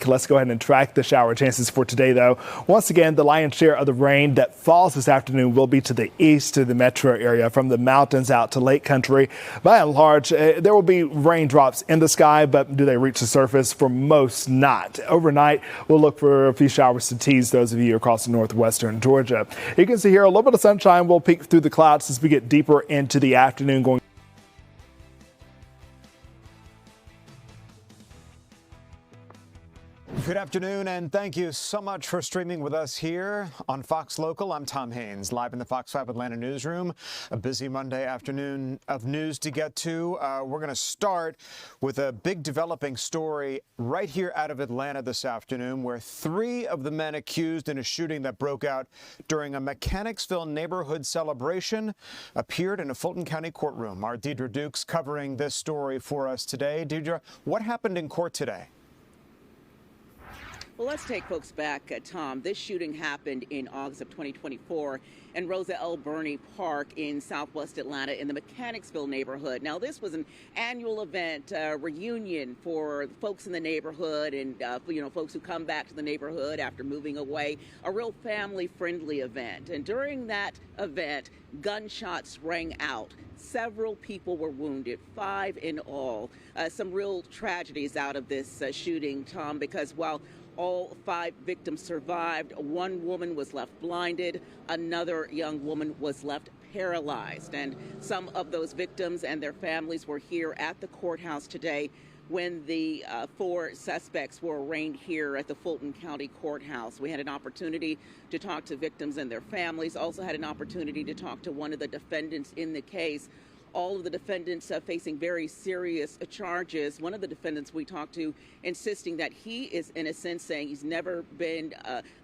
Let's go ahead and track the shower chances for today, though. Once again, the lion's share of the rain that falls this afternoon will be to the east of the metro area, from the mountains out to lake country. By and large, there will be raindrops in the sky, but do they reach the surface? For most, not. Overnight, we'll look for a few showers to tease those of you across northwestern Georgia. You can see here a little bit of sunshine will peek through the clouds as we get deeper into the afternoon, going. Good afternoon, and thank you so much for streaming with us here on Fox Local. I'm Tom Haynes, live in the Fox 5 Atlanta newsroom. A busy Monday afternoon of news to get to. We're going to start with a big developing story right here out of Atlanta this afternoon, where 3 of the men accused in a shooting that broke out during a Mechanicsville neighborhood celebration appeared in a Fulton County courtroom. Our Deidre Dukes covering this story for us today. Deidre, what happened in court today? Well, let's take folks back, Tom. This shooting happened in August of 2024 in Rosa L. Birney Park in southwest Atlanta in the Mechanicsville neighborhood. Now, this was an annual event, reunion for folks in the neighborhood and, folks who come back to the neighborhood after moving away, a real family-friendly event. And during that event, gunshots rang out. Several people were wounded, 5 in all. Some real tragedies out of this shooting, Tom, because while all 5 victims survived, 1 woman was left blinded, another young woman was left paralyzed. And some of those victims and their families were here at the courthouse today when the 4 suspects were arraigned here at the Fulton County Courthouse. We had an opportunity to talk to victims and their families, also had an opportunity to talk to one of the defendants in the case. All of the defendants facing very serious charges. One of the defendants we talked to insisting that he is innocent, saying he's never been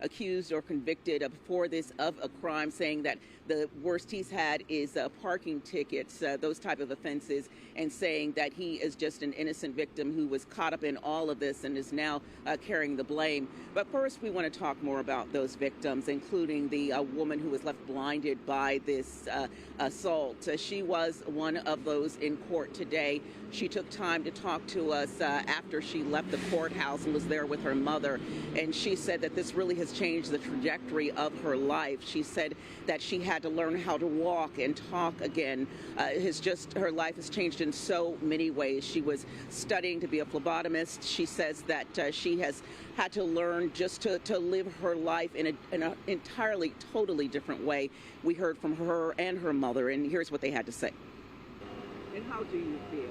accused or convicted before this of a crime, saying that the worst he's had is parking tickets, those type of offenses, and saying that he is just an innocent victim who was caught up in all of this and is now carrying the blame. But first, we want to talk more about those victims, including the woman who was left blinded by this assault. She was one of those in court today. She took time to talk to us after she left the courthouse and was there with her mother. And she said that this really has changed the trajectory of her life. She said that she had to learn how to walk and talk again. Her life has changed in so many ways. She was studying to be a phlebotomist. She says that she has had to learn just to live her life in an entirely, totally different way. We heard from her and her mother, and here's what they had to say. And how do you feel?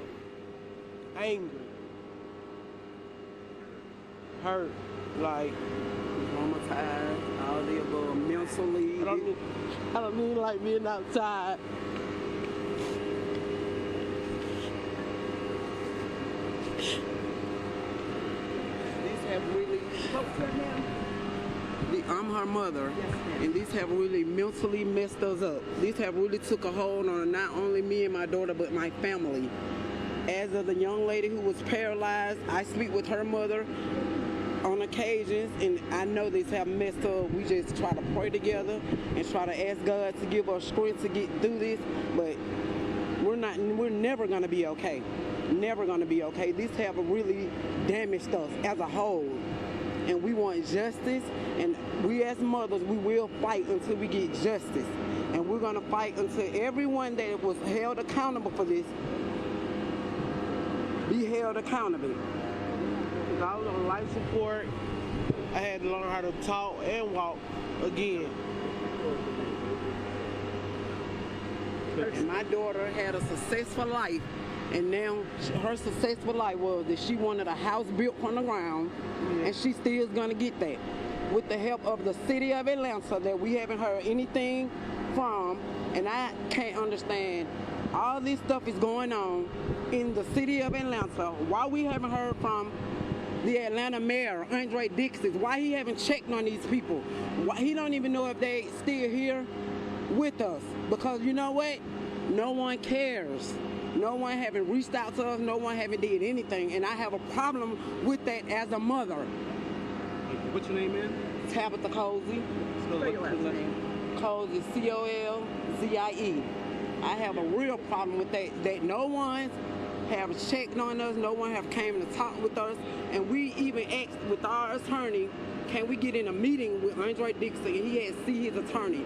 Angry, hurt, like traumatized, all the above, mentally. I don't mean like being outside. These have really. I'm her mother, and these have really mentally messed us up. These have really took a hold on not only me and my daughter, but my family. As of the young lady who was paralyzed, I speak with her mother on occasions, and I know these have messed up. We just try to pray together and try to ask God to give us strength to get through this, but we're never gonna be okay. Never gonna be okay. These have really damaged us as a whole. And we want justice, and we as mothers, we will fight until we get justice. And we're gonna fight until everyone that was held accountable for this be held accountable. I was on life support. I had to learn how to talk and walk again. And my daughter had a successful life, and now her successful life was that she wanted a house built from the ground, and she still is gonna get that. With the help of the city of Atlanta that we haven't heard anything from, and I can't understand all this stuff is going on in the city of Atlanta. Why we haven't heard from the Atlanta mayor, Andre Dixon, why he haven't checked on these people? Why he don't even know if they still here with us. Because you know what? No one cares. No one haven't reached out to us. No one haven't did anything. And I have a problem with that as a mother. What's your name, man? Tabitha Cozy. Spell your last name. Cozy, Colzie. I have a real problem with that no one have checked on us. No one have came to talk with us. And we even asked with our attorney, can we get in a meeting with Andre Dixon? And he had to see his attorney.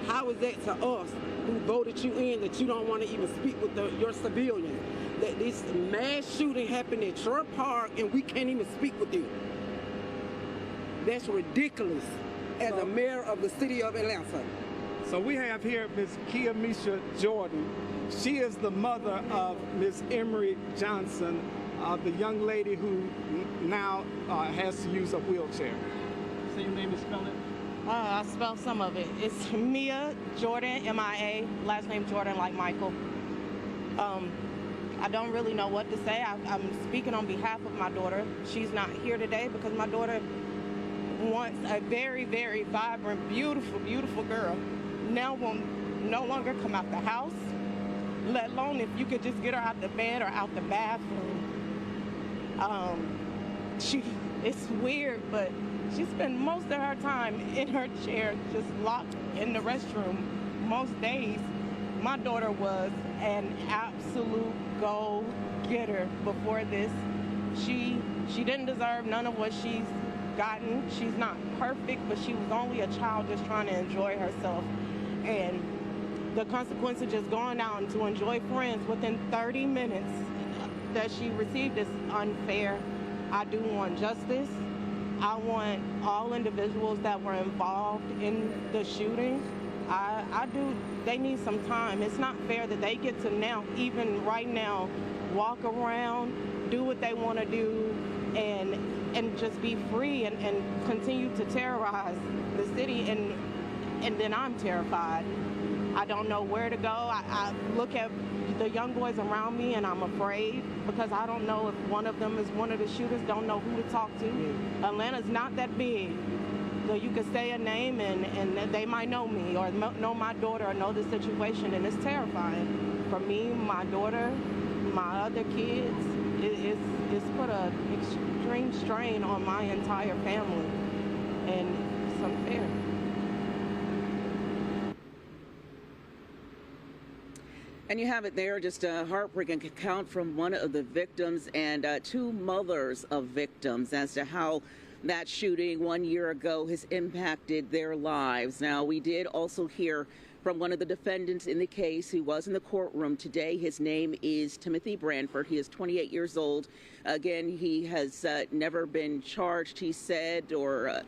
How is that to us who voted you in that you don't want to even speak with your civilians? That this mass shooting happened at your park and we can't even speak with you. That's ridiculous as a mayor of the city of Atlanta. So we have here Ms. Keamisha Jordan. She is the mother of Ms. Emery Johnson, the young lady who now has to use a wheelchair. Say your name and spell it. I spelled some of it. It's Mia Jordan, M-I-A, last name Jordan like Michael. I don't really know what to say. I'm speaking on behalf of my daughter. She's not here today because my daughter wants a very, very vibrant, beautiful, beautiful girl. Now will no longer come out the house, let alone if you could just get her out the bed or out the bathroom. It's weird, but she spent most of her time in her chair, just locked in the restroom most days. My daughter was an absolute go-getter before this. She didn't deserve none of what she's gotten. She's not perfect, but she was only a child just trying to enjoy herself. And the consequence of just going out to enjoy friends within 30 minutes that she received is unfair. I do want justice. I want all individuals that were involved in the shooting. I do. They need some time. It's not fair that they get to now, even right now, walk around, do what they want to do, and just be free and continue to terrorize the city. And then I'm terrified. I don't know where to go. I look at the young boys around me and I'm afraid because I don't know if one of them is one of the shooters, don't know who to talk to. Atlanta's not that big. So you could say a name and they might know me or know my daughter or know the situation, and it's terrifying. For me, my daughter, my other kids, it's put an extreme strain on my entire family, and it's unfair. And you have it there, just a heartbreaking account from one of the victims and two mothers of victims as to how that shooting 1 year ago has impacted their lives. Now, we did also hear from one of the defendants in the case who was in the courtroom today. His name is Timothy Branford. He is 28 years old. Again, he has never been charged, he said, or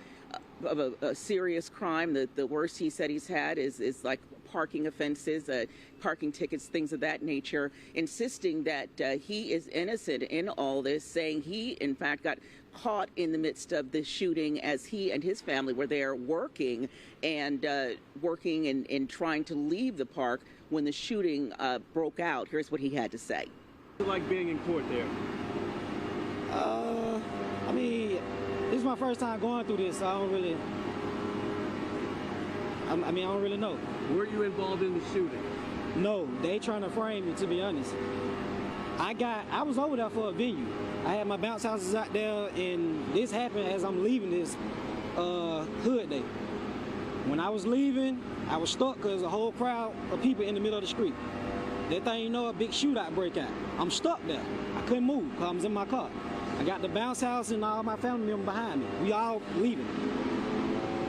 of a serious crime. The worst he said he's had is like parking offenses, parking tickets, things of that nature, insisting that he is innocent in all this, saying he, in fact, got caught in the midst of this shooting as he and his family were there working and trying to leave the park when the shooting broke out. Here's what he had to say. What's it like being in court there? I mean, this is my first time going through this, so I don't really know. Were you involved in the shooting? No, they trying to frame me, to be honest. I was over there for a venue. I had my bounce houses out there, and this happened as I'm leaving this hood day. When I was leaving, I was stuck because a whole crowd of people in the middle of the street. That thing, you know, a big shootout break out. I'm stuck there. I couldn't move because I was in my car. I got the bounce house and all my family members behind me. We all leaving.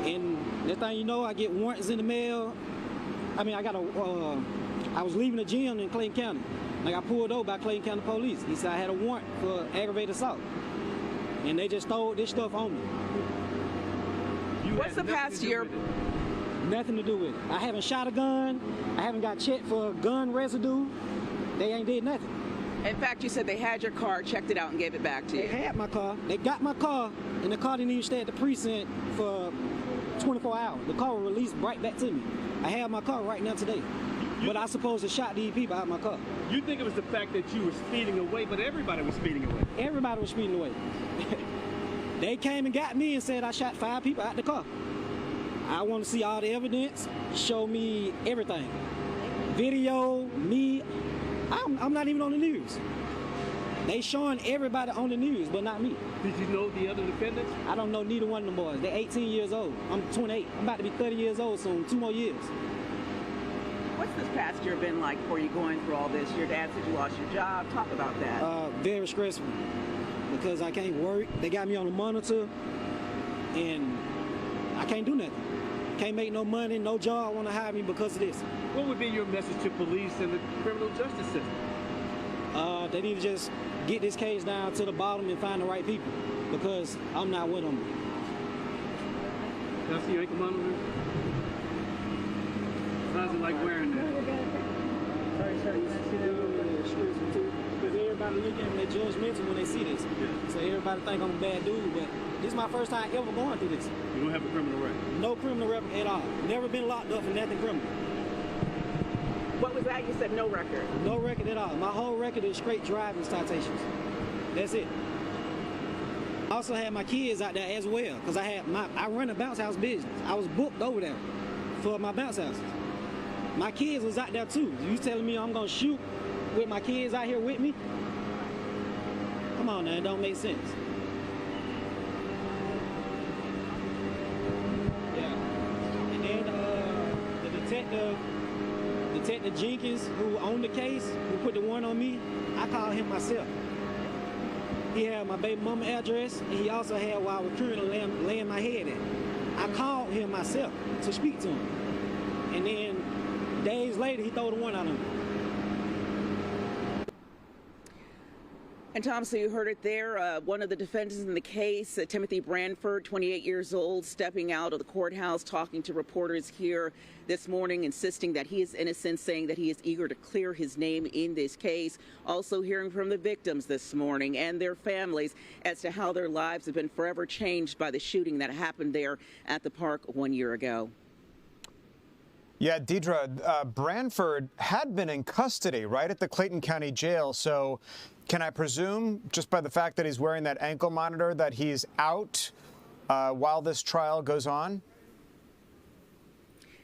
And that thing, you know, I get warrants in the mail. I mean, I was leaving the gym in Clayton County. I got pulled over by Clayton County police. He said I had a warrant for aggravated assault. And they just stole this stuff on me. What's the past year? Nothing to do with it. I haven't shot a gun. I haven't got checked for gun residue. They ain't did nothing. In fact, you said they had your car, checked it out, and gave it back to you. They had my car. They got my car, and the car didn't even stay at the precinct for 24 hours. The car was released right back to me. I have my car right now today. But I supposed to shot these people out of my car. You think it was the fact that you were speeding away, but everybody was speeding away. Everybody was speeding away. They came and got me and said I shot 5 people out the car. I want to see all the evidence, show me everything. Video, me. I'm not even on the news. They showing everybody on the news, but not me. Did you know the other defendants? I don't know neither one of them boys. They're 18 years old. I'm 28. I'm about to be 30 years old soon, 2 more years. What's this past year been like for you going through all this? Your dad said you lost your job. Talk about that. Very stressful because I can't work. They got me on a monitor, and I can't do nothing. Can't make no money, no job want to hire me because of this. What would be your message to police and the criminal justice system? They need to just get this case down to the bottom and find the right people because I'm not with them. Can I see your ankle monitor? How's it like wearing that? Because everybody look at me, they judgmental when they see this. Yeah. So everybody think I'm a bad dude, but this is my first time ever going through this. You don't have a criminal record? No criminal record at all. Never been locked up for nothing criminal. What was that? You said no record. No record at all. My whole record is straight driving citations. That's it. I also had my kids out there as well because I run a bounce house business. I was booked over there for my bounce houses. My kids was out there too. You telling me I'm gonna shoot with my kids out here with me? Come on now, it don't make sense. Yeah. And then the detective Jenkins, who owned the case, who put the warrant on me, I called him myself. He had my baby mama address, and he also had where I was currently laying my head at. I called him myself to speak to him. And then days later, he threw the warrant out on me. And Tom, so you heard it there. One of the defendants in the case, Timothy Branford, 28 years old, stepping out of the courthouse, talking to reporters here this morning, insisting that he is innocent, saying that he is eager to clear his name in this case. Also hearing from the victims this morning and their families as to how their lives have been forever changed by the shooting that happened there at the park 1 year ago. Yeah, Deidre, Branford had been in custody right at the Clayton County Jail. So can I presume, just by the fact that he's wearing that ankle monitor, that he's out while this trial goes on?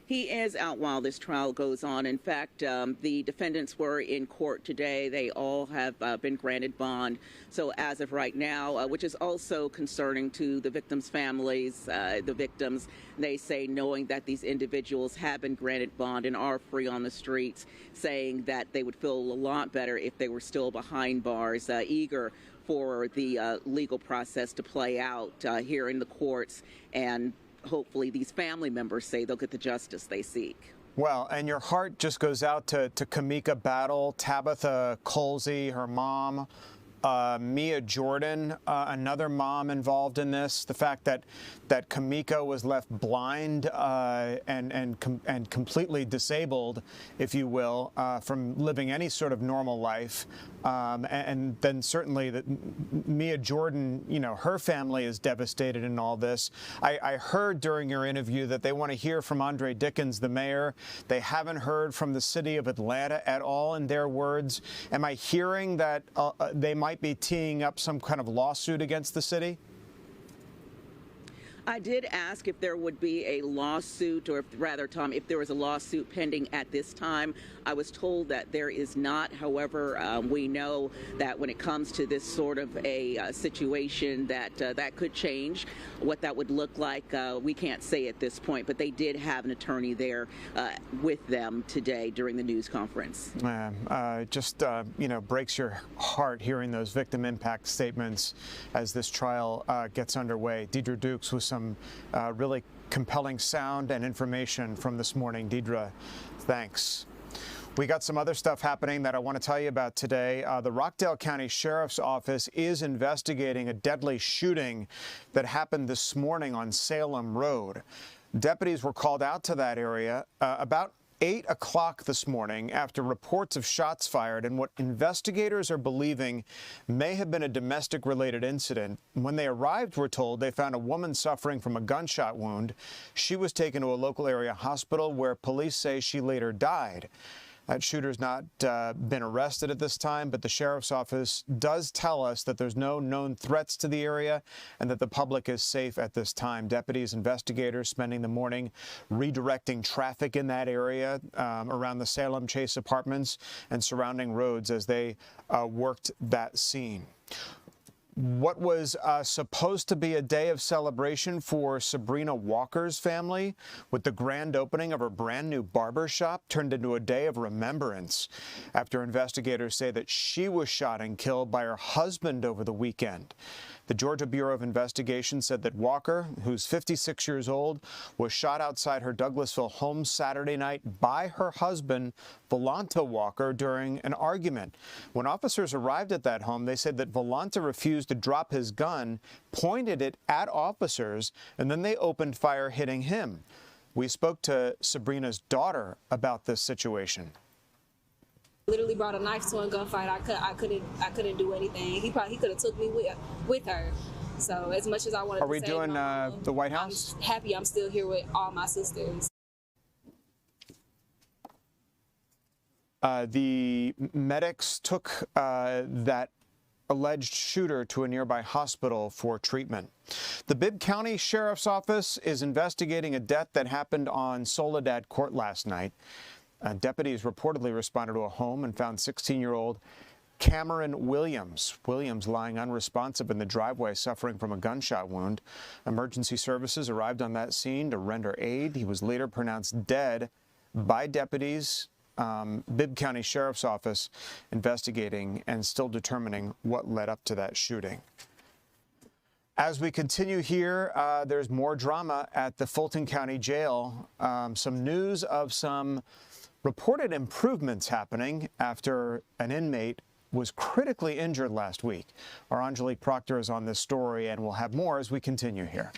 He is out while this trial goes on. In fact, the defendants were in court today. They all have been granted bond. So as of right now, which is also concerning to the victims' families, the victims, they say knowing that these individuals have been granted bond and are free on the streets, saying that they would feel a lot better if they were still behind bars, eager for the legal process to play out here in the courts, and hopefully these family members say they'll get the justice they seek. Well, and your heart just goes out to Kamika Battle, Tabitha Colsey, her mom, Mia Jordan, another mom involved in this. The fact that Kamika was left blind and completely disabled, if you will, from living any sort of normal life. And then certainly that Mia Jordan, you know, her family is devastated in all this. I heard during your interview that they want to hear from Andre Dickens, the mayor. They haven't heard from the city of Atlanta at all, in their words. Am I hearing that they might be teeing up some kind of lawsuit against the city? I did ask if there would be a lawsuit, or if, rather, Tom, if there was a lawsuit pending at this time. I was told that there is not. However, we know that when it comes to this sort of a situation, that that could change. What that would look like, we can't say at this point, but they did have an attorney there with them today during the news conference. Just you know, breaks your heart hearing those victim impact statements as this trial gets underway. Deidre Dukes with some really compelling sound and information from this morning. Deidre, thanks. We got some other stuff happening that I want to tell you about today. The Rockdale County Sheriff's Office is investigating a deadly shooting that happened this morning on Salem Road. Deputies were called out to that area about 8 o'clock this morning after reports of shots fired in what investigators are believing may have been a domestic-related incident. When they arrived, we're told, they found a woman suffering from a gunshot wound. She was taken to a local area hospital where police say she later died. That shooter's not been arrested at this time, but the sheriff's office does tell us that there's no known threats to the area and that the public is safe at this time. Deputies, investigators spending the morning redirecting traffic in that area around the Salem Chase Apartments and surrounding roads as they worked that scene. What was supposed to be a day of celebration for Sabrina Walker's family with the grand opening of her brand new barber shop turned into a day of remembrance after investigators say that she was shot and killed by her husband over the weekend. The Georgia Bureau of Investigation said that Walker, who's 56 years old, was shot outside her Douglasville home Saturday night by her husband, Volanta Walker, during an argument. When officers arrived at that home, they said that Volanta refused to drop his gun, pointed it at officers, and then they opened fire, hitting him. We spoke to Sabrina's daughter about this situation. Literally brought a knife to a gunfight. I couldn't do anything. He could have took me with her. So as much as I wanted to Are we doing the White House? I'm happy I'm still here with all my sisters. The medics took that alleged shooter to a nearby hospital for treatment. The Bibb County Sheriff's Office is investigating a death that happened on Soledad Court last night. Deputies reportedly responded to a home and found 16-year-old Cameron Williams. Williams lying unresponsive in the driveway, suffering from a gunshot wound. Emergency services arrived on that scene to render aid. He was later pronounced dead by deputies. Bibb County Sheriff's Office investigating and still determining what led up to that shooting. As we continue here, there's more drama at the Fulton County Jail. Some news of some reported improvements happening after an inmate was critically injured last week. Our Angelique Proctor is on this story, and we'll have more as we continue here.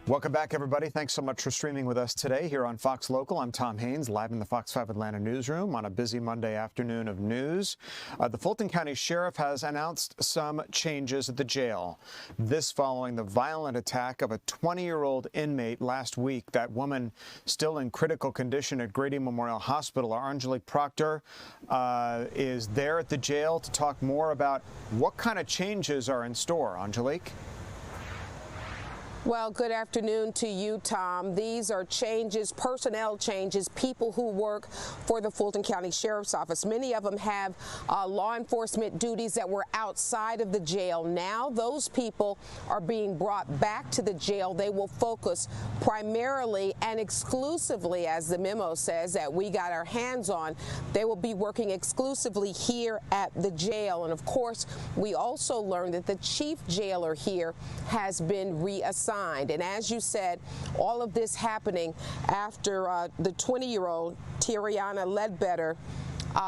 Welcome back, everybody. Thanks so much for streaming with us today here on Fox Local. I'm Tom Haines, live in the Fox 5 Atlanta newsroom on a busy Monday afternoon of news. The Fulton County Sheriff has announced some changes at the jail. This following the violent attack of a 20-year-old inmate last week. That woman still in critical condition at Grady Memorial Hospital. Our Angelique Proctor is there at the jail to talk more about what kind of changes are in store. Angelique? Well, good afternoon to you, Tom. These are changes, personnel changes, people who work for the Fulton County Sheriff's Office. Many of them have law enforcement duties that were outside of the jail. Now those people are being brought back to the jail. They will focus primarily and exclusively, as the memo says, that we got our hands on. They will be working exclusively here at the jail. And of course, we also learned that the chief jailer here has been reassigned. And as you said, all of this happening after the 20-year-old Tiariana Ledbetter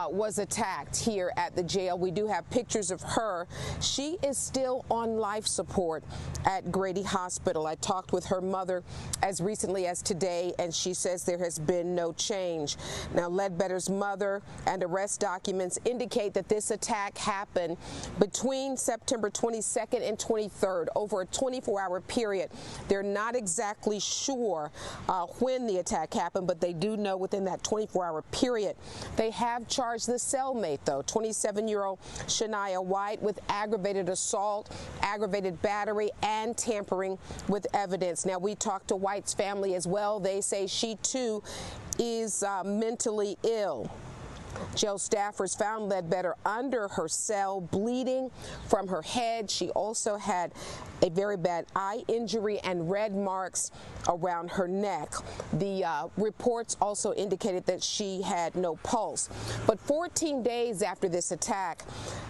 was attacked here at the jail. We do have pictures of her. She is still on life support at Grady Hospital. I talked with her mother as recently as today, and she says there has been no change. Now, Ledbetter's mother and arrest documents indicate that this attack happened between September 22nd and 23rd, over a 24-hour period. They're not exactly sure when the attack happened, but they do know within that 24-hour period. They have charged the cellmate, though, 27-year-old Shania White, with aggravated assault, aggravated battery, and tampering with evidence. Now, we talked to White's family as well. They say she, too, is mentally ill. Jail staffers found Ledbetter under her cell, bleeding from her head. She also had a very bad eye injury and red marks around her neck. The reports also indicated that she had no pulse. But 14 days after this attack,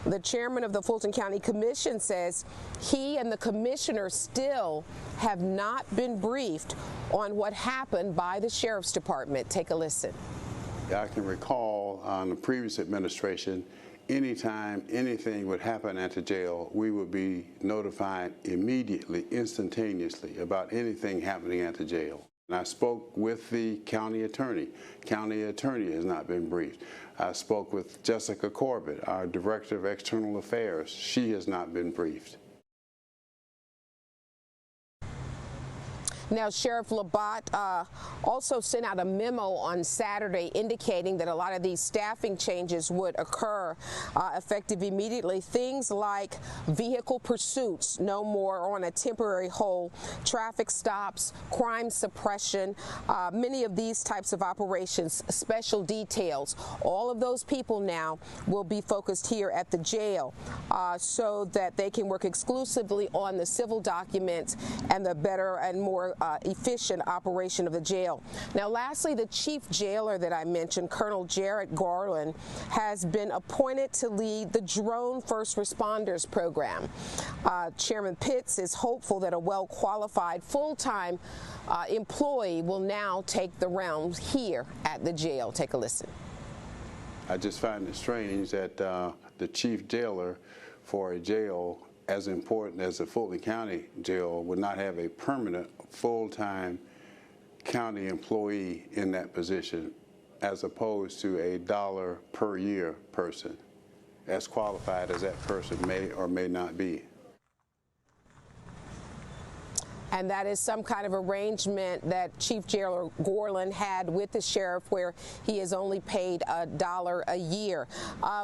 the chairman of the Fulton County Commission says he and the commissioner still have not been briefed on what happened by the Sheriff's Department. Take a listen. I can recall on the previous administration, anytime anything would happen at the jail, we would be notified immediately, instantaneously about anything happening at the jail. And I spoke with the county attorney. County attorney has not been briefed. I spoke with Jessica Corbett, our director of external affairs. She has not been briefed. Now, Sheriff Labatt also sent out a memo on Saturday indicating that a lot of these staffing changes would occur effective immediately. Things like vehicle pursuits, no more on a temporary hold, traffic stops, crime suppression, many of these types of operations, special details. All of those people now will be focused here at the jail so that they can work exclusively on the civil documents and the better and more efficient operation of the jail. Now, lastly, the chief jailer that I mentioned, Colonel Jarrett Garland, has been appointed to lead the Drone First Responders program. Chairman Pitts is hopeful that a well-qualified full-time employee will now take the realms here at the jail. Take a listen. I just find it strange that the chief jailer for a jail as important as the Fulton County Jail would not have a permanent full-time county employee in that position as opposed to a $1 per year person, as qualified as that person may or may not be. And that is some kind of arrangement that Chief Jailer Garland had with the sheriff, where he is only paid $1 a year.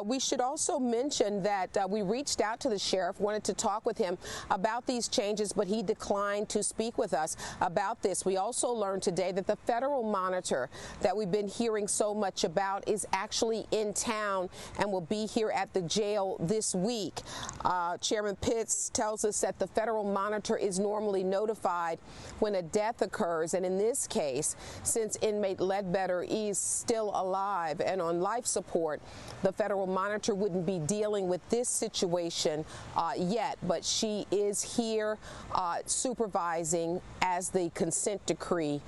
We should also mention that we reached out to the sheriff, wanted to talk with him about these changes, but he declined to speak with us about this. We also learned today that the federal monitor that we've been hearing so much about is actually in town and will be here at the jail this week. Chairman Pitts tells us that the federal monitor is normally notified when a death occurs, and in this case, since inmate Ledbetter is still alive and on life support, the federal monitor wouldn't be dealing with this situation yet, but she is here supervising as the consent decree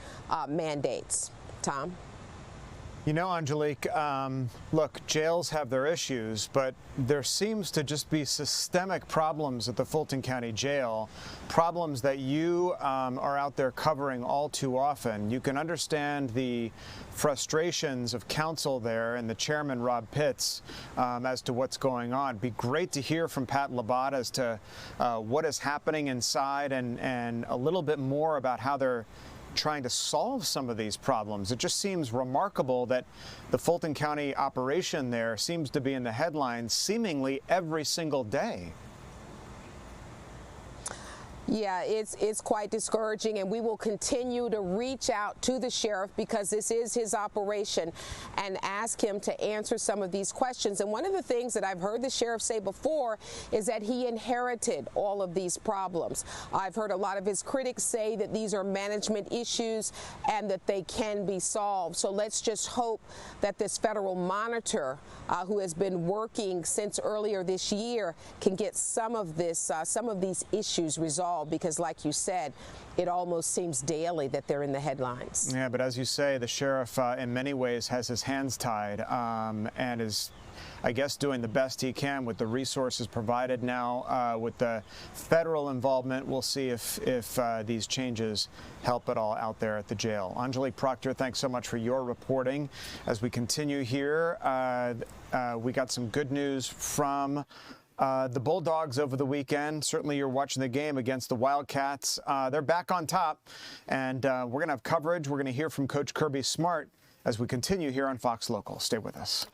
mandates. Tom? You know, Angelique, look, jails have their issues, but there seems to just be systemic problems at the Fulton County Jail, problems that you are out there covering all too often. You can understand the frustrations of counsel there and the chairman, Rob Pitts, as to what's going on. It'd be great to hear from Pat Labatt as to what is happening inside and a little bit more about how they're trying to solve some of these problems. It just seems remarkable that the Fulton County operation there seems to be in the headlines seemingly every single day. Yeah, it's quite discouraging, and we will continue to reach out to the sheriff because this is his operation and ask him to answer some of these questions. And one of the things that I've heard the sheriff say before is that he inherited all of these problems. I've heard a lot of his critics say that these are management issues and that they can be solved. So let's just hope that this federal monitor who has been working since earlier this year can get some of these issues resolved, because like you said, it almost seems daily that they're in the headlines. Yeah, but as you say, the sheriff in many ways has his hands tied and is, I guess, doing the best he can with the resources provided now. With the federal involvement, we'll see if these changes help at all out there at the jail. Angelique Proctor, thanks so much for your reporting. As we continue here, we got some good news from the Bulldogs over the weekend. Certainly you're watching the game against the Wildcats. They're back on top, and we're going to have coverage. We're going to hear from Coach Kirby Smart as we continue here on Fox Local. Stay with us.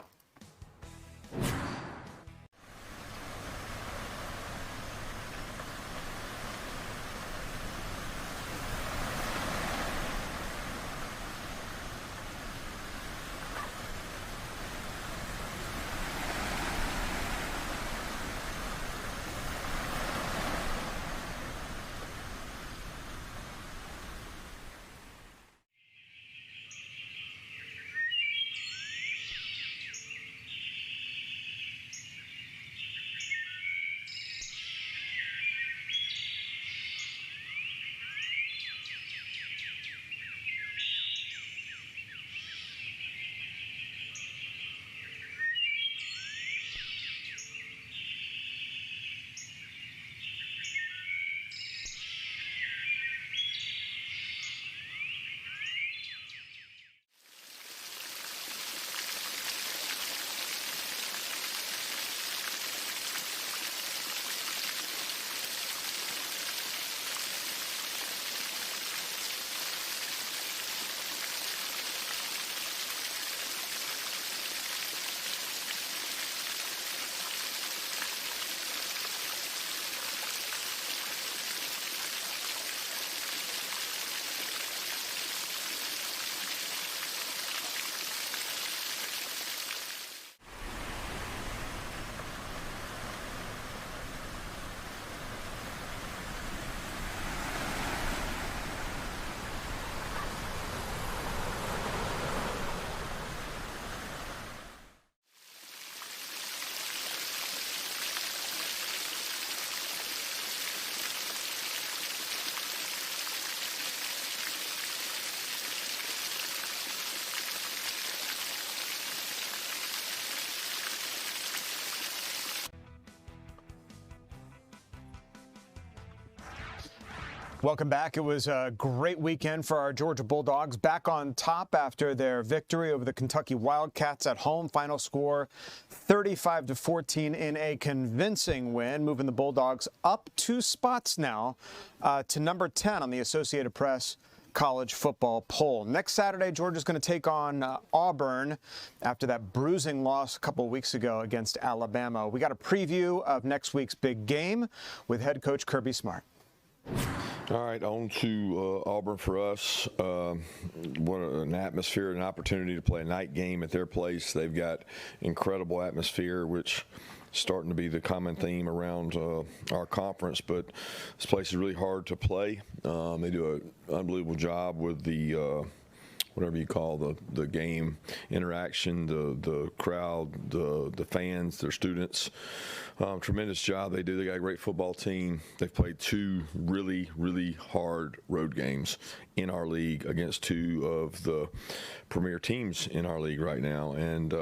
Welcome back. It was a great weekend for our Georgia Bulldogs, back on top after their victory over the Kentucky Wildcats at home. Final score 35-14 in a convincing win, moving the Bulldogs up 2 spots now to number 10 on the Associated Press college football poll. Next Saturday, Georgia's going to take on Auburn after that bruising loss a couple of weeks ago against Alabama. We got a preview of next week's big game with head coach Kirby Smart. All right, on to Auburn for us. What an atmosphere, an opportunity to play a night game at their place. They've got incredible atmosphere, which is starting to be the common theme around our conference. But this place is really hard to play. They do an unbelievable job with the whatever you call the game interaction, the crowd, the fans, their students. Tremendous job they do. They got a great football team. They've played 2 really, really hard road games in our league against 2 of the premier teams in our league right now, and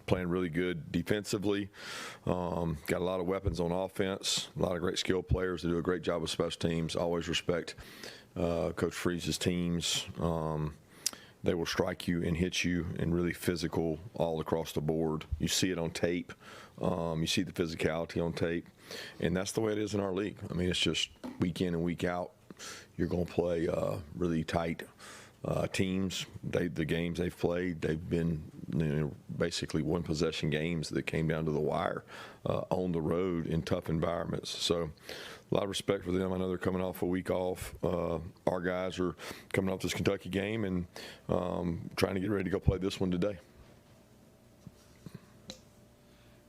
playing really good defensively. Got a lot of weapons on offense, a lot of great skilled players. They do a great job with special teams. Always respect Coach Freeze's teams. They will strike you and hit you, and really physical all across the board. You see it on tape. You see the physicality on tape, and that's the way it is in our league. I mean, it's just week in and week out. You're going to play really tight teams. The games they've played, they've been basically one-possession games that came down to the wire on the road in tough environments. So lot of respect for them. I know they're coming off a week off. Our guys are coming off this Kentucky game and trying to get ready to go play this one today.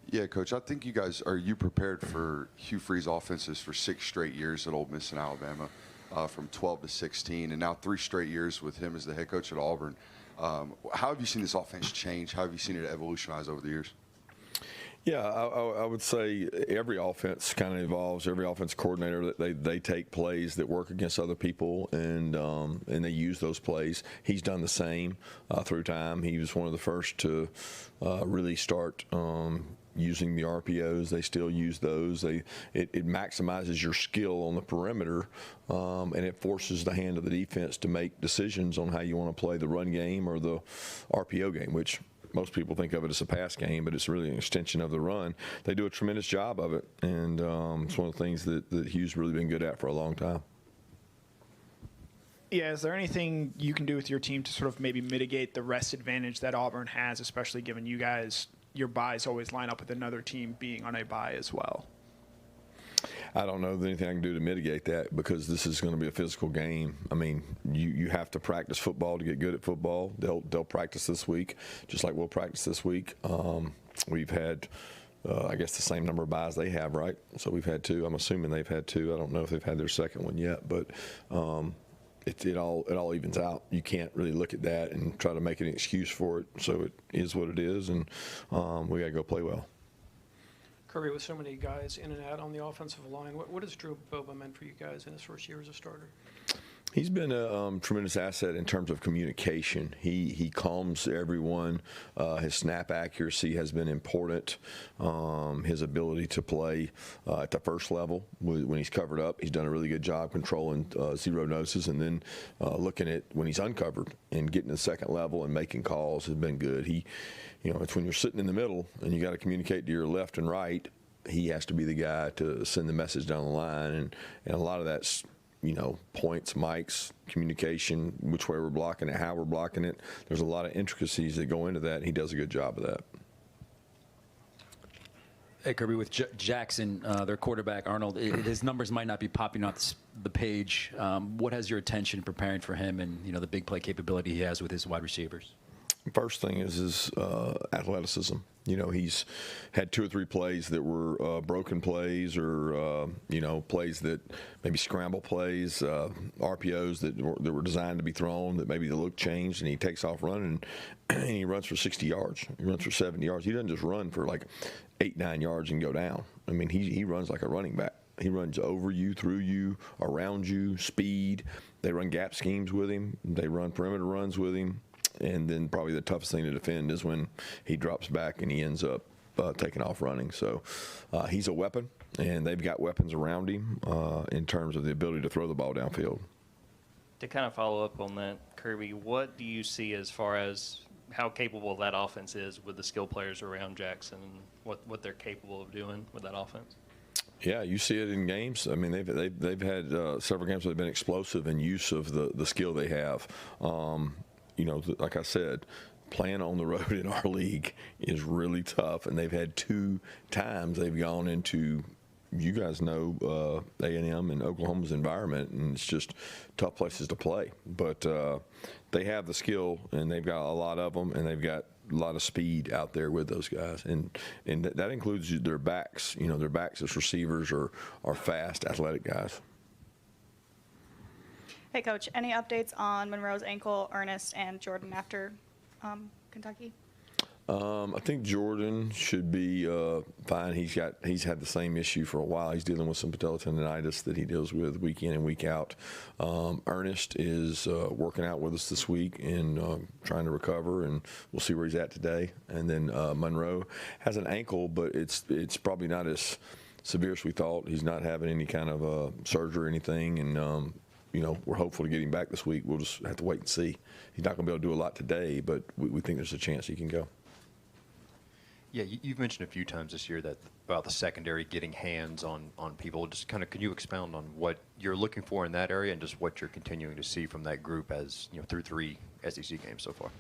Yeah, Coach, I think are you prepared for Hugh Freeze's offenses for 6 straight years at Ole Miss and Alabama, from 12 to 16, and now 3 straight years with him as the head coach at Auburn. How have you seen this offense change? How have you seen it evolutionize over the years? Yeah, I would say every offense kind of evolves. Every offense coordinator, they take plays that work against other people, and they use those plays. He's done the same through time. He was one of the first to really start using the RPOs. They still use those. It maximizes your skill on the perimeter, and it forces the hand of the defense to make decisions on how you want to play the run game or the RPO game, which most people think of it as a pass game, but it's really an extension of the run. They do a tremendous job of it, and it's one of the things that Hugh's really been good at for a long time. Yeah, is there anything you can do with your team to sort of maybe mitigate the rest advantage that Auburn has, especially given you guys, your buys always line up with another team being on a bye as well? I don't know that anything I can do to mitigate that, because this is going to be a physical game. I mean, you have to practice football to get good at football. They'll practice this week, just like we'll practice this week. We've had, I guess, the same number of buys they have, right? So we've had 2. I'm assuming they've had 2. I don't know if they've had their second one yet, but it all evens out. You can't really look at that and try to make an excuse for it. So it is what it is, and we got to go play well. Kirby, with so many guys in and out on the offensive line, what has Drew Boba meant for you guys in his first year as a starter? He's been a tremendous asset in terms of communication. He calms everyone. His snap accuracy has been important. His ability to play at the first level when he's covered up, he's done a really good job controlling zero noses, and then looking at when he's uncovered and getting to the second level and making calls has been good. It's when you're sitting in the middle and you got to communicate to your left and right. He has to be the guy to send the message down the line, and a lot of that's points, mics, communication, which way we're blocking it, how we're blocking it. There's a lot of intricacies that go into that, and he does a good job of that. Hey, Kirby, with Jackson, their quarterback, Arnold, his numbers might not be popping off the page. What has your attention preparing for him and, the big play capability he has with his wide receivers? First thing is his athleticism. He's had 2 or 3 plays that were broken plays, or plays that maybe scramble plays, RPOs that were designed to be thrown, that maybe the look changed, and he takes off running and he runs for 60 yards. He runs for 70 yards. He doesn't just run for like 8-9 yards and go down. I mean, he runs like a running back. He runs over you, through you, around you, speed. They run gap schemes with him. They run perimeter runs with him. And then probably the toughest thing to defend is when he drops back and he ends up taking off running. So he's a weapon, and they've got weapons around him in terms of the ability to throw the ball downfield. To kind of follow up on that, Kirby, what do you see as far as how capable that offense is with the skill players around Jackson, and what they're capable of doing with that offense? Yeah, you see it in games. I mean, they've had several games where they've been explosive in use of the skill they have. Like I said, playing on the road in our league is really tough, and they've had 2 times they've gone into, you guys know, A&M and Oklahoma's environment, and it's just tough places to play. But they have the skill, and they've got a lot of them, and they've got a lot of speed out there with those guys, and that includes their backs. Their backs as receivers are fast, athletic guys. Hey, Coach, any updates on Monroe's ankle, Ernest, and Jordan after Kentucky? I think Jordan should be fine. He's had the same issue for a while. He's dealing with some patellotendinitis that he deals with week in and week out. Ernest is working out with us this week and trying to recover, and we'll see where he's at today. And then Monroe has an ankle, but it's probably not as severe as we thought. He's not having any kind of surgery or anything, and we're hopeful to get him back this week. We'll just have to wait and see. He's not going to be able to do a lot today, but we think there's a chance he can go. Yeah, you've mentioned a few times this year about the secondary getting hands on people. Just kind of, could you expound on what you're looking for in that area and just what you're continuing to see from that group as through 3 SEC games so far?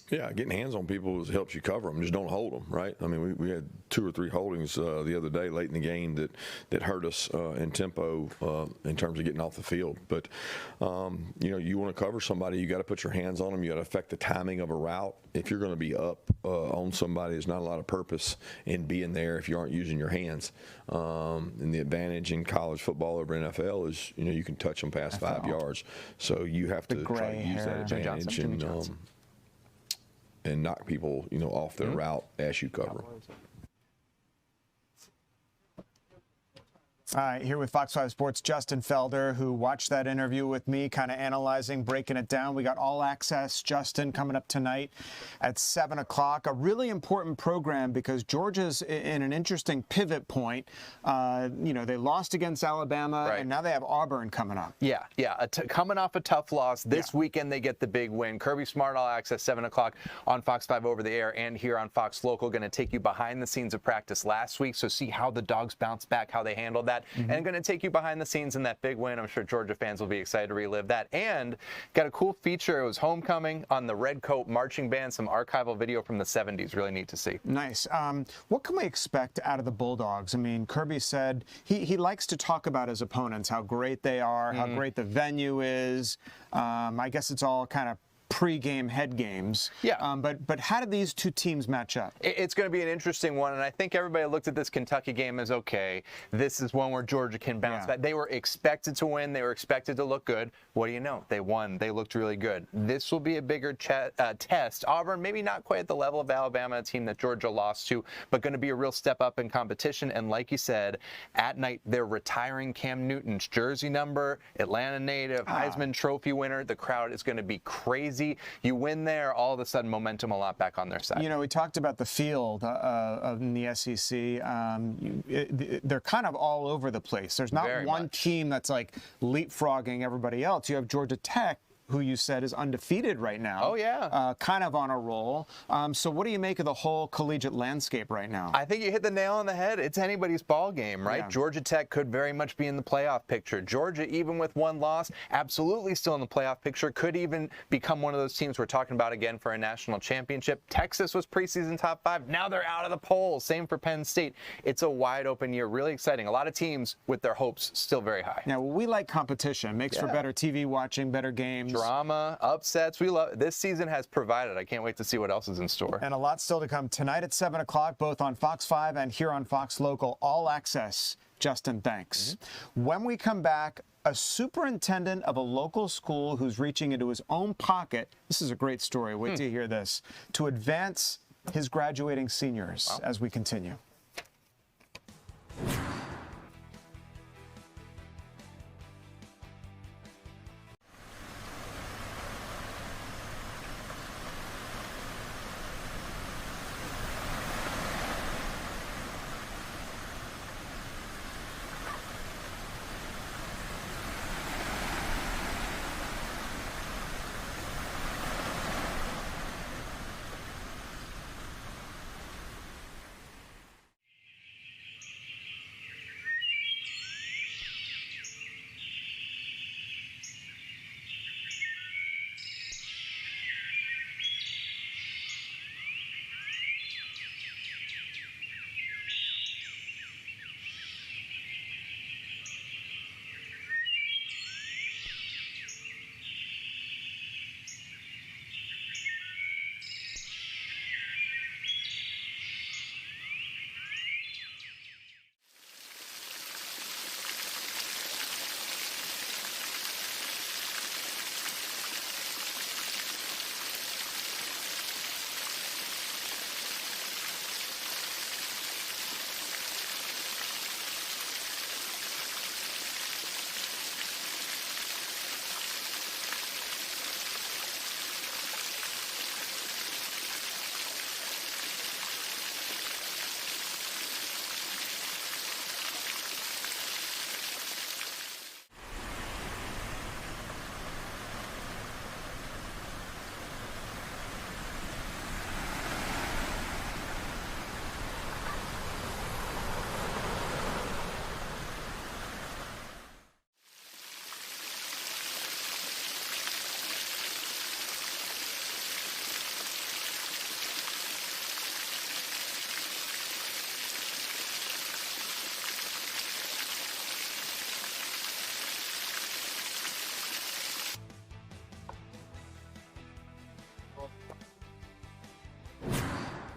Yeah, getting hands on people helps you cover them. Just don't hold them, right? I mean, we had 2 or 3 holdings the other day late in the game that hurt us in tempo in terms of getting off the field. But, you know, you want to cover somebody, you got to put your hands on them. You got to affect the timing of a route. If you're going to be up on somebody, there's not a lot of purpose in being there if you aren't using your hands. And the advantage in college football over NFL is, you know, you can touch them past 5 yards. So you have to try to use that advantage and knock people, you know, off their route as you cover them. All right, here with Fox 5 Sports' Justin Felder, who watched that interview with me, kind of analyzing, breaking it down. We got All Access, Justin, coming up tonight at 7 o'clock. A really important program because Georgia's in an interesting pivot point. You know, they lost against Alabama, and now they have Auburn coming up. Yeah, coming off a tough loss. This weekend they get the big win. Kirby Smart, All Access, 7 o'clock on Fox 5 over the air and here on Fox Local. Going to take you behind the scenes of practice last week, so see how the Dogs bounced back, how they handled that. And going to take you behind the scenes in that big win. I'm sure Georgia fans will be excited to relive that. And got a cool feature. It was homecoming on the Red Coat Marching Band, some archival video from the 70s. Really neat to see. Nice. What can we expect out of the Bulldogs? I mean, Kirby said he likes to talk about his opponents, how great they are, how great the venue is. I guess it's all kind of pre-game head games. Yeah. But how do these two teams match up? It's going to be an interesting one, and I think everybody looked at this Kentucky game as, okay, this is one where Georgia can bounce back. They were expected to win. They were expected to look good. What do you know? They won. They looked really good. This will be a bigger test. Auburn, maybe not quite at the level of Alabama, a team that Georgia lost to, but going to be a real step up in competition. And like you said, at night, they're retiring Cam Newton's jersey number, Atlanta native, Heisman Trophy winner. The crowd is going to be crazy. You win there, all of a sudden momentum a lot back on their side. You know, we talked about the field in the SEC. They're kind of all over the place. There's not one team that's like leapfrogging everybody else. You have Georgia Tech, who you said is undefeated right now. Oh, yeah. Kind of on a roll. So what do you make of the whole collegiate landscape right now? I think you hit the nail on the head. It's anybody's ball game, right? Yeah. Georgia Tech could very much be in the playoff picture. Georgia, even with one loss, absolutely still in the playoff picture, could even become one of those teams we're talking about again for a national championship. Texas was preseason top 5. Now they're out of the polls. Same for Penn State. It's a wide open year. Really exciting. A lot of teams with their hopes still very high. Now, we like competition. Makes for better TV watching, better games. Drama, upsets. We love this season has provided. I can't wait to see what else is in store. And a lot still to come tonight at 7 o'clock, both on Fox 5 and here on Fox Local. All Access. Justin, thanks. When we come back, a superintendent of a local school who's reaching into his own pocket, this is a great story, wait till you hear this, to advance his graduating seniors as we continue.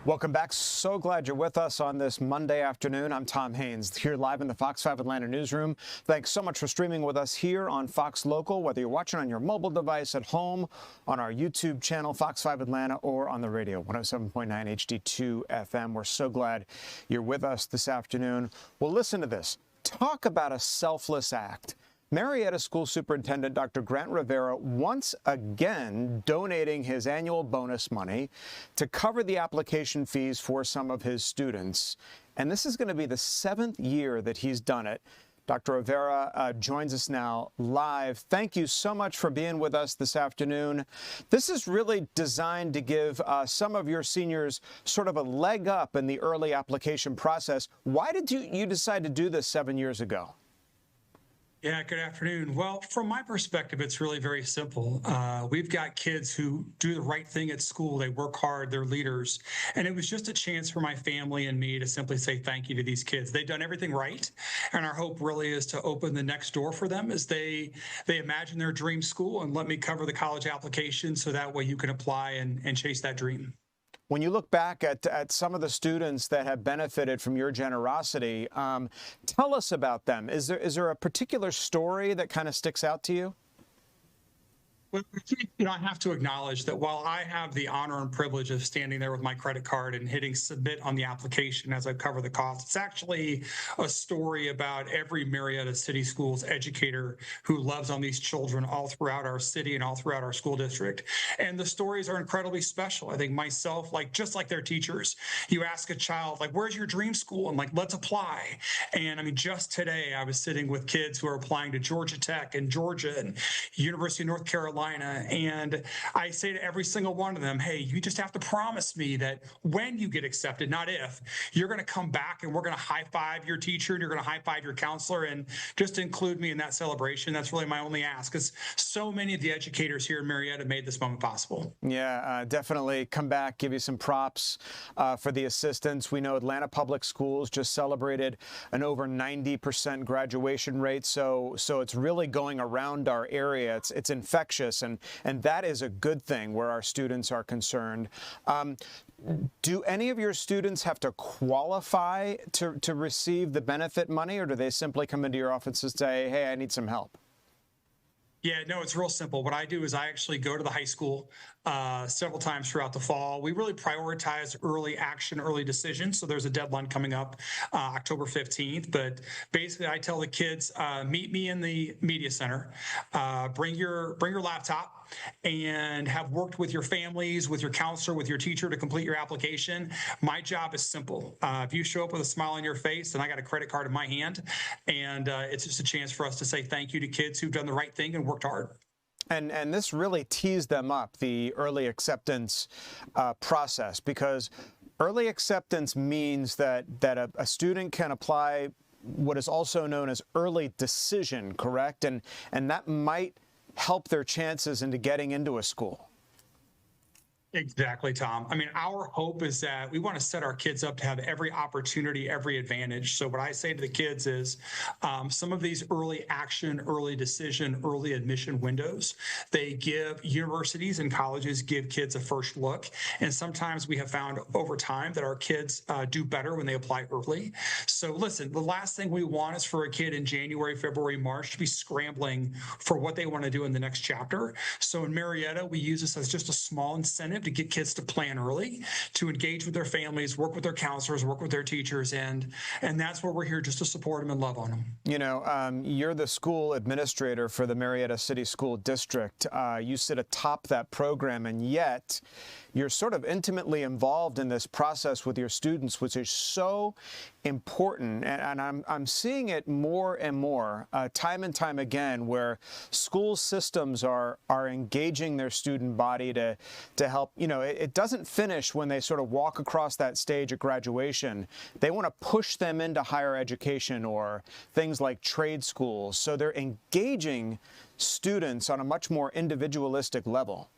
Welcome back. So glad you're with us on this Monday afternoon. I'm Tom Haines here live in the Fox 5 Atlanta newsroom. Thanks so much for streaming with us here on Fox Local, whether you're watching on your mobile device at home, on our YouTube channel, Fox 5 Atlanta, or on the radio, 107.9 HD2 FM. We're so glad you're with us this afternoon. Well, listen to this. Talk about a selfless act. Marietta School Superintendent Dr. Grant Rivera once again donating his annual bonus money to cover the application fees for some of his students. And this is going to be the 7th year that he's done it. Dr. Rivera joins us now live. Thank you so much for being with us this afternoon. This is really designed to give some of your seniors sort of a leg up in the early application process. Why did you decide to do this 7 years ago? Yeah, good afternoon. Well, from my perspective, it's really very simple. We've got kids who do the right thing at school. They work hard, they're leaders. And it was just a chance for my family and me to simply say thank you to these kids. They've done everything right. And our hope really is to open the next door for them as they imagine their dream school and let me cover the college application so that way you can apply and chase that dream. When you look back at some of the students that have benefited from your generosity, tell us about them. Is there a particular story that kind of sticks out to you? Well, I have to acknowledge that while I have the honor and privilege of standing there with my credit card and hitting submit on the application as I cover the cost, it's actually a story about every Marietta City Schools educator who loves on these children all throughout our city and all throughout our school district. And the stories are incredibly special. I think myself, just like their teachers, you ask a child, where's your dream school? And let's apply. And I mean, just today I was sitting with kids who are applying to Georgia Tech and Georgia and University of North Carolina. And I say to every single one of them, hey, you just have to promise me that when you get accepted, not if, you're going to come back and we're going to high five your teacher and you're going to high five your counselor and just include me in that celebration. That's really my only ask, because so many of the educators here in Marietta made this moment possible. Yeah, definitely come back, give you some props for the assistance. We know Atlanta Public Schools just celebrated an over 90% graduation rate. So it's really going around our area. It's infectious. And that is a good thing where our students are concerned. Do any of your students have to qualify to receive the benefit money, or do they simply come into your office and say, hey, I need some help? Yeah, no, it's real simple. What I do is I actually go to the high school several times throughout the fall. We really prioritize early action, early decisions. So there's a deadline coming up October 15th. But basically, I tell the kids, meet me in the media center, bring your laptop, and have worked with your families, with your counselor, with your teacher to complete your application. My job is simple. If you show up with a smile on your face, and I got a credit card in my hand, and it's just a chance for us to say thank you to kids who've done the right thing and worked hard. And this really tees them up, the early acceptance process, because early acceptance means that a student can apply what is also known as early decision, correct? And that might help their chances into getting into a school. Exactly, Tom. I mean, our hope is that we want to set our kids up to have every opportunity, every advantage. So what I say to the kids is some of these early action, early decision, early admission windows, they give universities and colleges give kids a first look. And sometimes we have found over time that our kids do better when they apply early. So listen, the last thing we want is for a kid in January, February, March to be scrambling for what they want to do in the next chapter. So in Marietta, we use this as just a small incentive to get kids to plan early, to engage with their families, work with their counselors, work with their teachers, and that's where we're here, just to support them and love on them. You know, you're the school administrator for the Marietta City School District. You sit atop that program, and yet you're sort of intimately involved in this process with your students, which is so important. And I'm seeing it more and more, time and time again, where school systems are engaging their student body to help. You know, it doesn't finish when they sort of walk across that stage at graduation. They want to push them into higher education or things like trade schools. So they're engaging students on a much more individualistic level.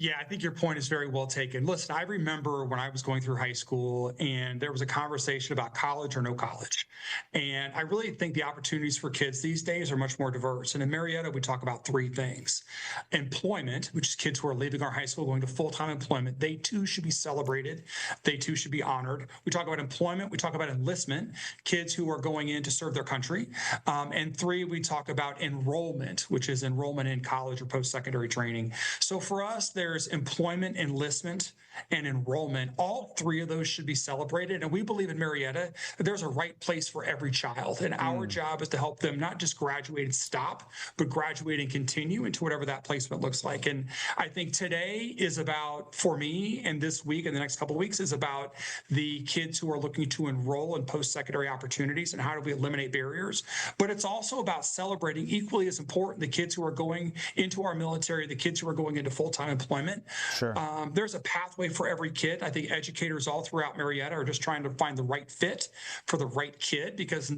Yeah, I think your point is very well taken. Listen, I remember when I was going through high school and there was a conversation about college or no college. And I really think the opportunities for kids these days are much more diverse. And in Marietta, we talk about three things. Employment, which is kids who are leaving our high school, going to full-time employment. They too should be celebrated. They too should be honored. We talk about employment. We talk about enlistment, kids who are going in to serve their country. And three, we talk about enrollment, which is enrollment in college or post-secondary training. So for us, there's employment, enlistment, and enrollment. All three of those should be celebrated. And we believe in Marietta that there's a right place for every child. And our job is to help them not just graduate and stop, but graduate and continue into whatever that placement looks like. And I think today is about, for me, and this week and the next couple of weeks is about the kids who are looking to enroll in post-secondary opportunities and how do we eliminate barriers. But it's also about celebrating, equally as important, the kids who are going into our military, the kids who are going into full-time employment. Sure. There's a pathway for every kid. I think educators all throughout Marietta are just trying to find the right fit for the right kid, because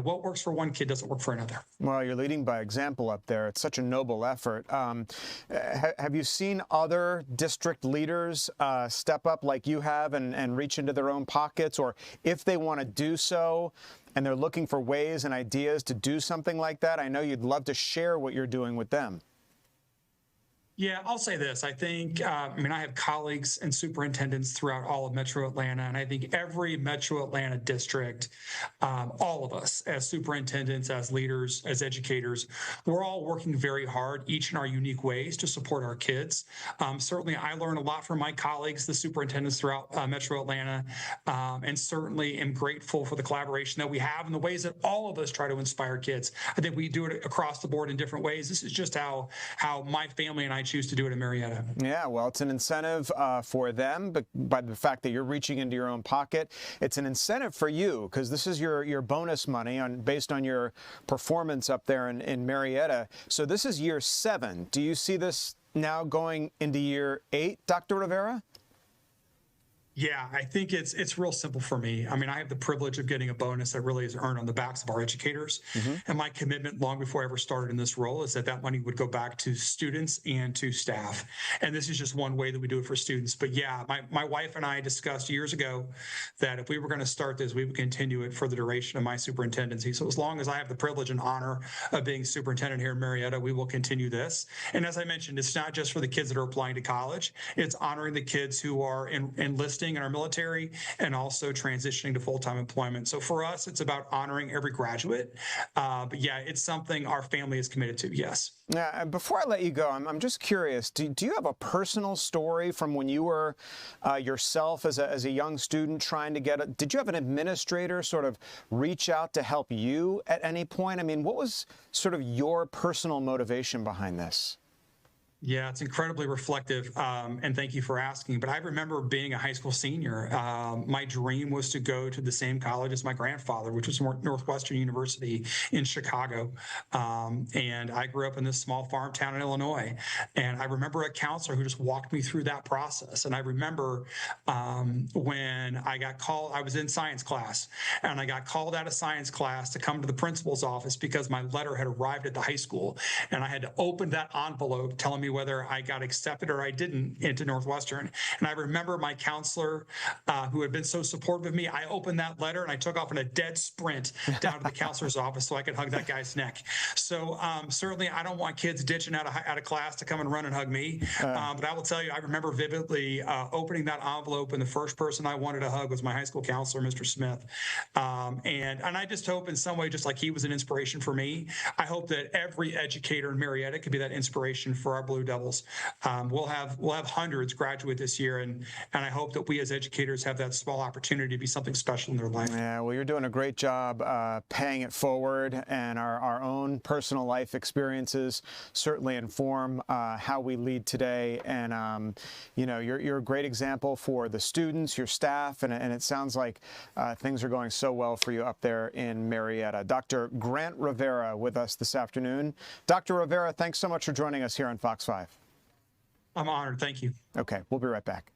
what works for one kid doesn't work for another. Well, you're leading by example up there. It's such a noble effort. Have you seen other district leaders step up like you have and reach into their own pockets, or if they want to do so and they're looking for ways and ideas to do something like that? I know you'd love to share what you're doing with them. Yeah, I'll say this. I think, I have colleagues and superintendents throughout all of Metro Atlanta, and I think every Metro Atlanta district, all of us as superintendents, as leaders, as educators, we're all working very hard, each in our unique ways, to support our kids. Certainly, I learn a lot from my colleagues, the superintendents throughout Metro Atlanta, and certainly am grateful for the collaboration that we have and the ways that all of us try to inspire kids. I think we do it across the board in different ways. This is just how my family and I choose to do it in Marietta. Yeah, well, it's an incentive for them, but by the fact that you're reaching into your own pocket, it's an incentive for you, because this is your bonus money based on your performance up there in Marietta. So this is year 7. Do you see this now going into year 8, Dr. Rivera? Yeah, I think it's real simple for me. I have the privilege of getting a bonus that really is earned on the backs of our educators. And my commitment long before I ever started in this role is that money would go back to students and to staff. And this is just one way that we do it for students. But yeah, my wife and I discussed years ago that if we were going to start this, we would continue it for the duration of my superintendency. So as long as I have the privilege and honor of being superintendent here in Marietta, we will continue this. And as I mentioned, it's not just for the kids that are applying to college. It's honoring the kids who are enlisting in our military and also transitioning to full-time employment. So for us, it's about honoring every graduate. But yeah, it's something our family is committed to, yes. Now, before I let you go, I'm just curious, do you have a personal story from when you were yourself as a young student trying to did you have an administrator sort of reach out to help you at any point? What was sort of your personal motivation behind this? Yeah, it's incredibly reflective, and thank you for asking. But I remember being a high school senior. My dream was to go to the same college as my grandfather, which was Northwestern University in Chicago. And I grew up in this small farm town in Illinois. And I remember a counselor who just walked me through that process. And I remember when I got called, I was in science class, and I got called out of science class to come to the principal's office because my letter had arrived at the high school. And I had to open that envelope telling me whether I got accepted or I didn't into Northwestern. And I remember my counselor, who had been so supportive of me, I opened that letter and I took off in a dead sprint down to the counselor's office so I could hug that guy's neck. So certainly I don't want kids ditching out of class to come and run and hug me. But I will tell you, I remember vividly opening that envelope, and the first person I wanted to hug was my high school counselor, Mr. Smith. And I just hope in some way, just like he was an inspiration for me, I hope that every educator in Marietta could be that inspiration for our Blue Devils. We'll have hundreds graduate this year, and I hope that we as educators have that small opportunity to be something special in their life. Yeah, well, you're doing a great job paying it forward, and our own personal life experiences certainly inform how we lead today. And you're a great example for the students, your staff, and it sounds like things are going so well for you up there in Marietta. Dr. Grant Rivera with us this afternoon. Dr. Rivera, thanks so much for joining us here on Fox 5. I'm honored. Thank you. Okay, we'll be right back.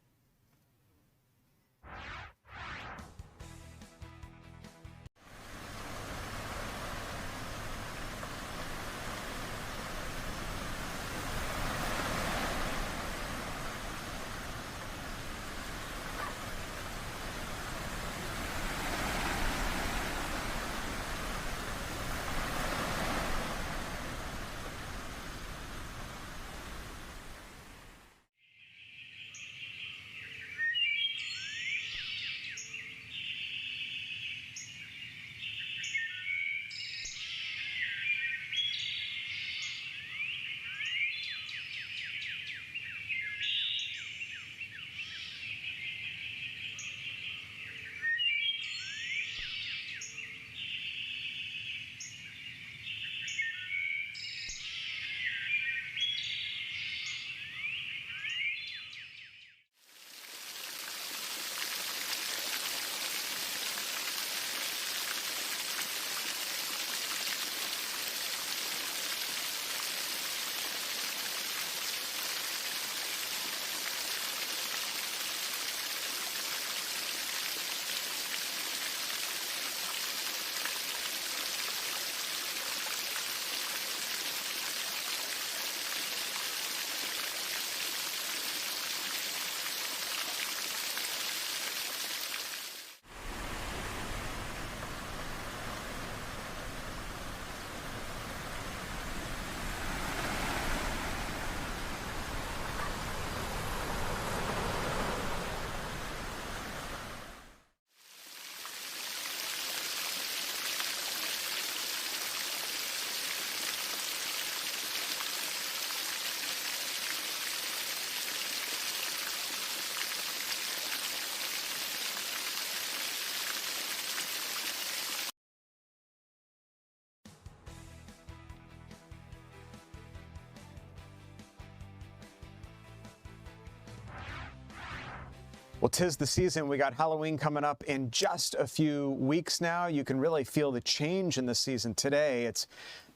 Well, 'tis the season. We got Halloween coming up in just a few weeks now. You can really feel the change in the season today. It's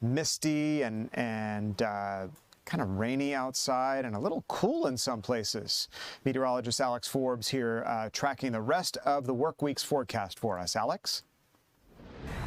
misty and kind of rainy outside and a little cool in some places. Meteorologist Alex Forbes here tracking the rest of the work week's forecast for us. Alex?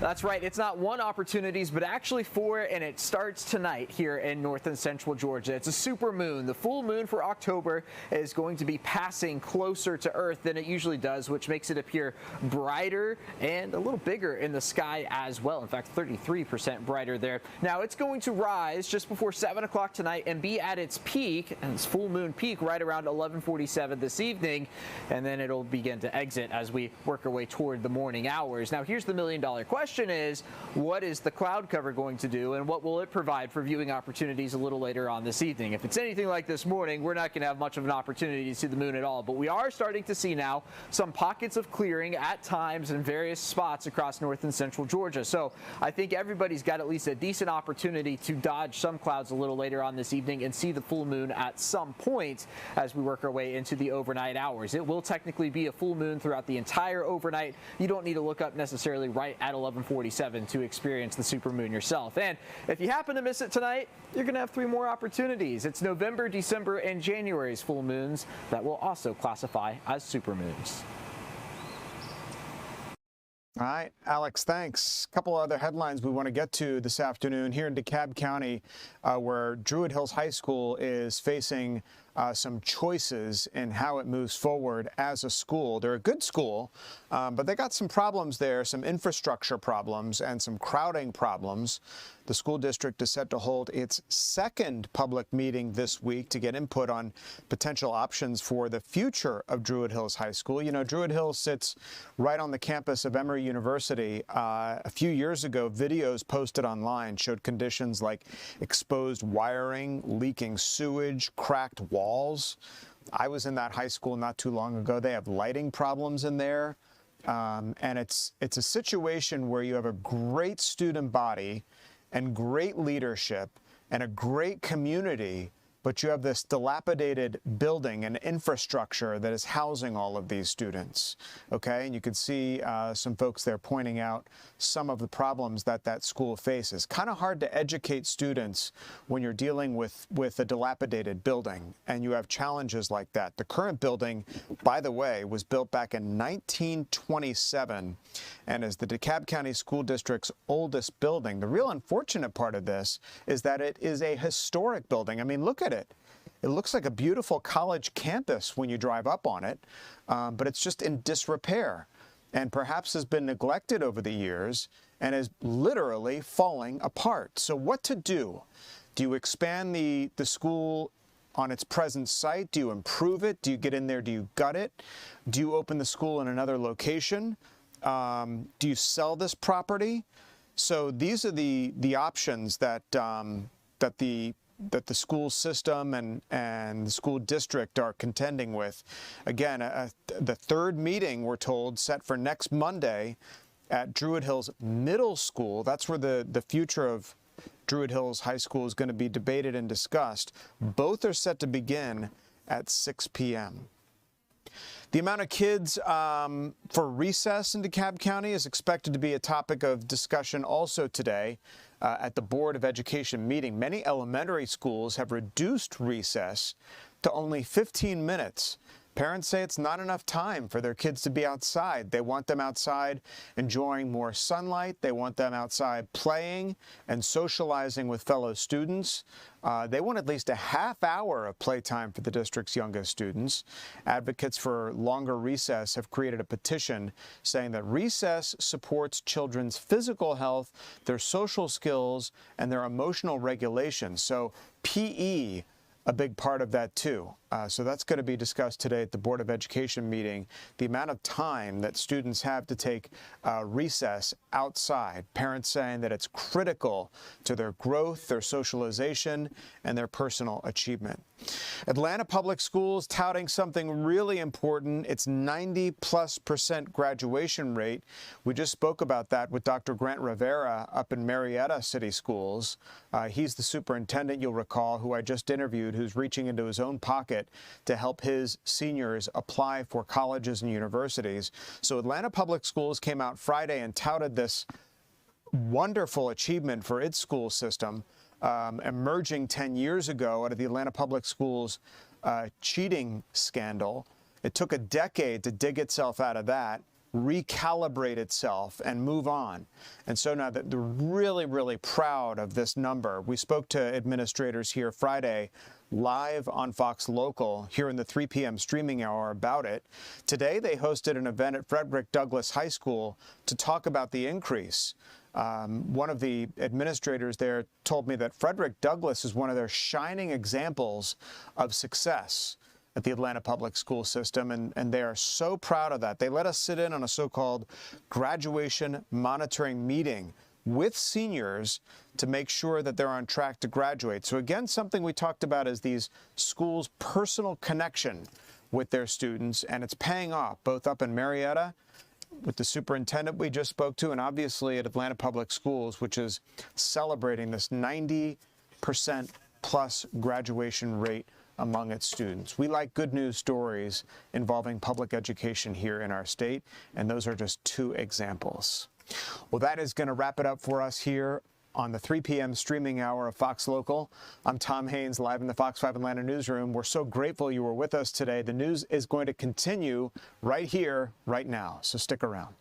That's right. It's not one opportunities, but actually four, and it starts tonight here in north and central Georgia. It's a super moon. The full moon for October is going to be passing closer to Earth than it usually does, which makes it appear brighter and a little bigger in the sky as well. In fact, 33% brighter there. Now, it's going to rise just before 7 o'clock tonight and be at its peak, and its full moon peak right around 11:47 this evening, and then it'll begin to exit as we work our way toward the morning hours. Now, here's the million-dollar question is, what is the cloud cover going to do, and what will it provide for viewing opportunities a little later on this evening? If it's anything like this morning, we're not going to have much of an opportunity to see the moon at all, but we are starting to see now some pockets of clearing at times in various spots across north and central Georgia. So I think everybody's got at least a decent opportunity to dodge some clouds a little later on this evening and see the full moon at some point as we work our way into the overnight hours. It will technically be a full moon throughout the entire overnight. You don't need to look up necessarily right at 11:47 to experience the supermoon yourself. And if you happen to miss it tonight, you're going to have 3 more opportunities. It's November, December, and January's full moons that will also classify as supermoons. All right, Alex, thanks. A couple other headlines we want to get to this afternoon here in DeKalb County, where Druid Hills High School is facing some choices in how it moves forward as a school. They're a good school, but they got some problems there, some infrastructure problems and some crowding problems. The school district is set to hold its second public meeting this week to get input on potential options for the future of Druid Hills High School. You know, Druid Hills sits right on the campus of Emory University. A few years ago, videos posted online showed conditions like exposed wiring, leaking sewage, cracked walls. I was in that high school not too long ago. They have lighting problems in there. And it's a situation where you have a great student body and great leadership and a great community, but you have this dilapidated building and infrastructure that is housing all of these students, okay? And you can see some folks there pointing out some of the problems that that school faces. Kind of hard to educate students when you're dealing with a dilapidated building and you have challenges like that. The current building, by the way, was built back in 1927 and is the DeKalb County School District's oldest building. The real unfortunate part of this is that it is a historic building. I mean, look at it. It looks like a beautiful college campus when you drive up on it, but it's just in disrepair and perhaps has been neglected over the years and is literally falling apart. So what to do? Do you expand the school on its present site? Do you improve it? Do you get in there? Do you gut it? Do you open the school in another location? Do you sell this property? So these are the options that the school system and the school district are contending with. Again, the third meeting, we're told, set for next Monday at Druid Hills Middle School. That's where the future of Druid Hills High School is going to be debated and discussed. Both are set to begin at 6 p.m. The amount of kids for recess in DeKalb County is expected to be a topic of discussion also today at the Board of Education meeting. Many elementary schools have reduced recess to only 15 minutes. Parents say it's not enough time for their kids to be outside. They want them outside enjoying more sunlight. They want them outside playing and socializing with fellow students. They want at least a half hour of playtime for the district's youngest students. Advocates for longer recess have created a petition saying that recess supports children's physical health, their social skills, and their emotional regulation. So PE, a big part of that too. So that's going to be discussed today at the Board of Education meeting, the amount of time that students have to take recess outside. Parents saying that it's critical to their growth, their socialization, and their personal achievement. Atlanta Public Schools touting something really important. It's 90+% graduation rate. We just spoke about that with Dr. Grant Rivera up in Marietta City Schools. He's the superintendent, you'll recall, who I just interviewed, who's reaching into his own pocket to help his seniors apply for colleges and universities. So Atlanta Public Schools came out Friday and touted this wonderful achievement for its school system, emerging 10 years ago out of the Atlanta Public Schools cheating scandal. It took a decade to dig itself out of that, recalibrate itself, and move on. And so now that they're really, really proud of this number. We spoke to administrators here Friday live on Fox Local here in the 3 p.m. streaming hour about it. Today, they hosted an event at Frederick Douglass High School to talk about the increase. One of the administrators there told me that Frederick Douglass is one of their shining examples of success at the Atlanta Public School System, and they are so proud of that. They let us sit in on a so-called graduation monitoring meeting with seniors to make sure that they're on track to graduate. So again, something we talked about is these schools' personal connection with their students, and it's paying off, both up in Marietta with the superintendent we just spoke to, and obviously at Atlanta Public Schools, which is celebrating this 90% plus graduation rate among its students. We like good news stories involving public education here in our state, and those are just two examples. Well, that is going to wrap it up for us here on the 3 p.m. streaming hour of Fox Local. I'm Tom Haines, live in the Fox 5 Atlanta newsroom. We're so grateful you were with us today. The news is going to continue right here, right now, so stick around.